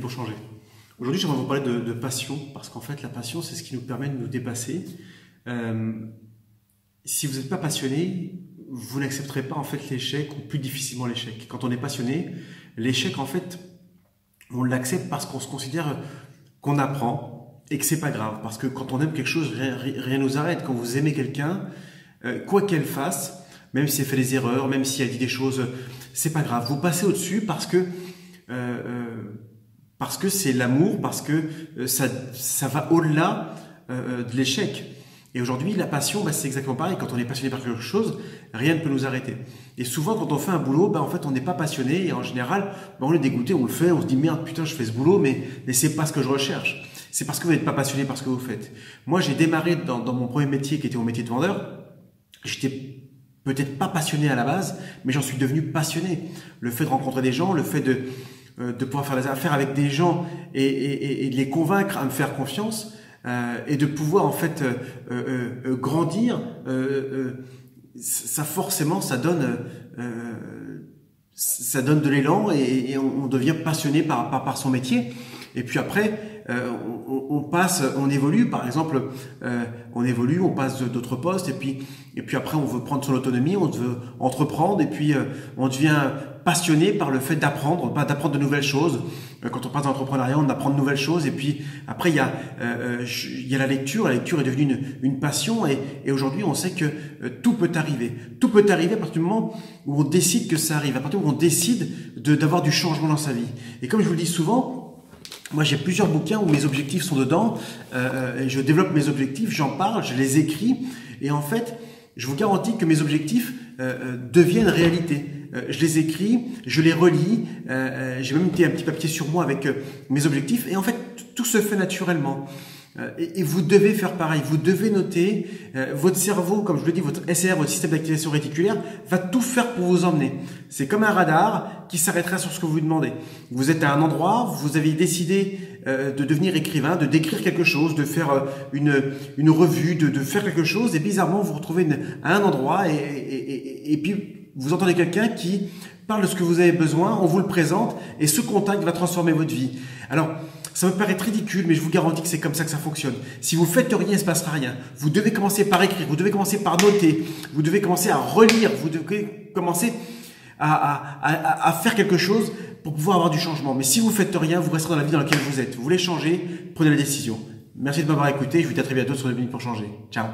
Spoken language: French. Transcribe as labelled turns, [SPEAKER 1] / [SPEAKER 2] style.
[SPEAKER 1] minute pour changer. Aujourd'hui, j'aimerais vous parler de passion, parce qu'en fait, la passion, c'est ce qui nous permet de nous dépasser. Si vous n'êtes pas passionné, vous n'accepterez pas en fait l'échec, ou plus difficilement l'échec. Quand on est passionné, l'échec, en fait, on l'accepte parce qu'on se considère qu'on apprend et que c'est pas grave. Parce que quand on aime quelque chose, rien nous arrête. Quand vous aimez quelqu'un, quoi qu'elle fasse, même si elle fait des erreurs, même si elle dit des choses, c'est pas grave. Vous passez au-dessus parce que c'est l'amour, parce que ça va au-delà de l'échec. Et aujourd'hui, la passion, c'est exactement pareil. Quand on est passionné par quelque chose, rien ne peut nous arrêter. Et souvent, quand on fait un boulot, en fait, on n'est pas passionné. Et en général, on est dégoûté, on le fait, on se dit merde, putain, je fais ce boulot, mais c'est pas ce que je recherche. C'est parce que vous n'êtes pas passionné par ce que vous faites. Moi, j'ai démarré dans mon premier métier, qui était mon métier de vendeur. J'étais peut-être pas passionné à la base, mais j'en suis devenu passionné. Le fait de rencontrer des gens, le fait de pouvoir faire des affaires avec des gens et de les convaincre à me faire confiance, et de pouvoir en fait grandir, ça forcément ça donne de l'élan et on devient passionné par son métier. Et puis après on évolue, par exemple, on passe d'autres postes et puis après on veut prendre son autonomie, on veut entreprendre et puis on devient passionné par le fait d'apprendre de nouvelles choses. Quand on passe dans l'entrepreneuriat, on apprend de nouvelles choses et puis après il y a la lecture est devenue une passion et aujourd'hui on sait que tout peut arriver. Tout peut arriver à partir du moment où on décide que ça arrive, à partir du moment où on décide d'avoir du changement dans sa vie. Et comme je vous le dis souvent, moi, j'ai plusieurs bouquins où mes objectifs sont dedans. Je développe mes objectifs, j'en parle, je les écris. Et en fait, je vous garantis que mes objectifs deviennent réalité. Je les écris, je les relis. J'ai même mis un petit papier sur moi avec mes objectifs. Et en fait, tout se fait naturellement. Et vous devez faire pareil, vous devez noter, votre cerveau, comme je le dis, votre SR, votre système d'activation réticulaire, va tout faire pour vous emmener. C'est comme un radar qui s'arrêtera sur ce que vous lui demandez. Vous êtes à un endroit, vous avez décidé de devenir écrivain, de décrire quelque chose, de faire une revue, de faire quelque chose, et bizarrement vous vous retrouvez à un endroit et puis vous entendez quelqu'un qui parle de ce que vous avez besoin, on vous le présente, et ce contact va transformer votre vie. Alors, ça me paraît ridicule, mais je vous garantis que c'est comme ça que ça fonctionne. Si vous faites rien, il ne se passera rien. Vous devez commencer par écrire, vous devez commencer par noter, vous devez commencer à relire, vous devez commencer à faire quelque chose pour pouvoir avoir du changement. Mais si vous faites rien, vous resterez dans la vie dans laquelle vous êtes. Vous voulez changer, prenez la décision. Merci de m'avoir écouté, je vous dis à très bientôt sur 2 minutes pour changer. Ciao.